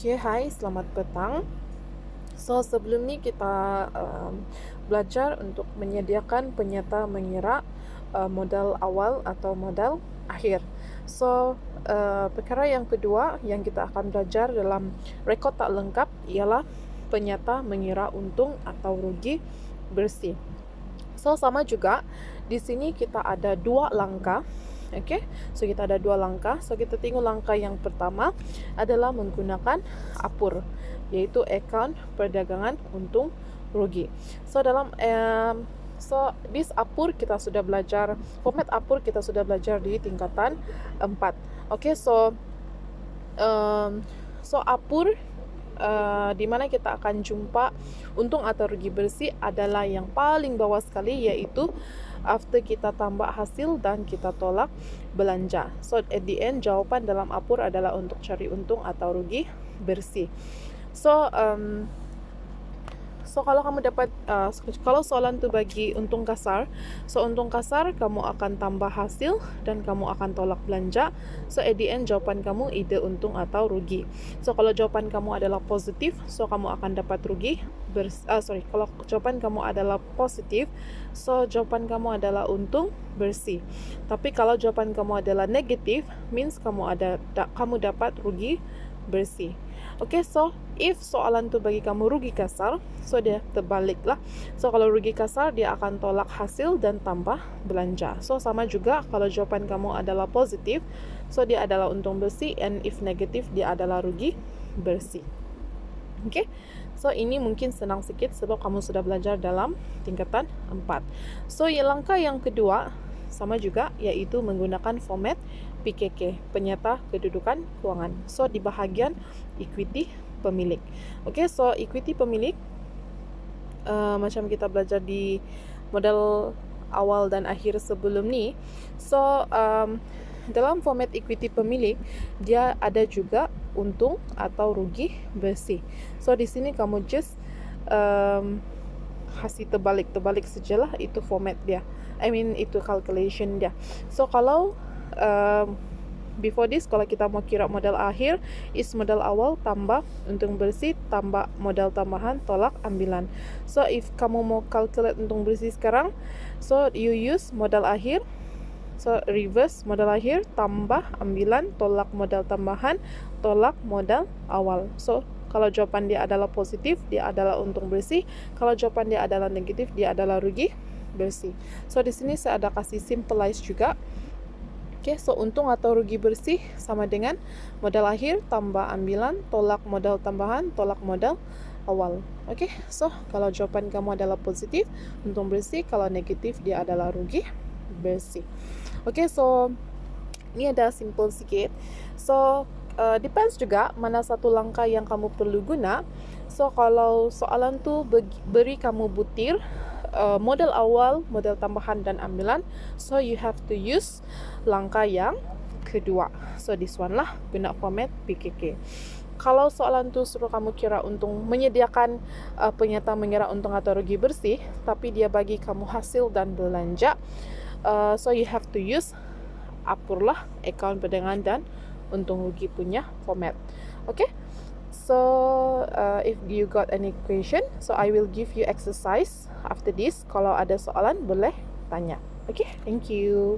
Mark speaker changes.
Speaker 1: Okay, hai, selamat petang. So, sebelum ni kita belajar untuk menyediakan penyata mengira modal awal atau modal akhir. So, perkara yang kedua yang kita akan belajar dalam rekod tak lengkap ialah penyata mengira untung atau rugi bersih. So, sama juga di sini kita ada dua langkah. Okay, so kita ada dua langkah. So kita tengok langkah yang pertama adalah menggunakan APUR, yaitu akaun perdagangan untung rugi. So dalam this APUR kita sudah belajar, format APUR kita sudah belajar di tingkatan 4. Okay, so APUR di mana kita akan jumpa untung atau rugi bersih adalah yang paling bawah sekali, yaitu after kita tambah hasil dan kita tolak belanja. So at the end jawapan dalam APUR adalah untuk cari untung atau rugi bersih. So kalau kamu dapat kalau soalan tu bagi untung kasar, so untung kasar kamu akan tambah hasil dan kamu akan tolak belanja. So at the end jawapan kamu either untung atau rugi. So kalau jawapan kamu adalah positif, so kamu akan dapat rugi kalau jawapan kamu adalah positif, so jawapan kamu adalah untung bersih. Tapi kalau jawapan kamu adalah negatif, means kamu dapat rugi bersih. Okay, so if soalan tu bagi kamu rugi kasar, so dia terbalik lah. So kalau rugi kasar, dia akan tolak hasil dan tambah belanja. So sama juga kalau jawapan kamu adalah positif, so dia adalah untung bersih, and if negatif, dia adalah rugi bersih. Okay, so ini mungkin senang sikit sebab kamu sudah belajar dalam tingkatan 4. So langkah yang kedua sama juga, yaitu menggunakan format PKK, penyata kedudukan kewangan. So di bahagian equity pemilik. Okay, so equity pemilik macam kita belajar di modal awal dan akhir sebelum ni. So dalam format equity pemilik, dia ada juga untung atau rugi bersih. So di sini kamu just kasih terbalik sajalah, itu format dia. Itu calculation dia. So kalau before this, kalau kita mau kira modal akhir, is modal awal tambah untung bersih tambah modal tambahan tolak ambilan. So if kamu mau calculate untung bersih sekarang, so you use modal akhir, so reverse modal akhir tambah ambilan tolak modal tambahan tolak modal awal. So kalau jawapan dia adalah positif, dia adalah untung bersih. Kalau jawapan dia adalah negatif, dia adalah rugi bersih. So di sini saya ada kasih simplifies juga. Okay, so untung atau rugi bersih sama dengan modal akhir tambah ambilan tolak modal tambahan tolak modal awal. Okay, so kalau jawapan kamu adalah positif, untung bersih. Kalau negatif, dia adalah rugi bersih. Okay, so ini ada simple sikit. So depends juga mana satu langkah yang kamu perlu guna. So kalau soalan tu beri kamu butir modal awal, modal tambahan dan ambilan, so you have to use langkah yang kedua. So this one lah, guna format PKK. Kalau soalan tu suruh kamu kira untung, menyediakan penyata mengira untung atau rugi bersih, tapi dia bagi kamu hasil dan belanja, so you have to use APUR lah, akaun perdagangan dan untung rugi punya format. Okay, so if you got any question, so I will give you exercise after this. Kalau ada soalan boleh tanya. Okay, thank you.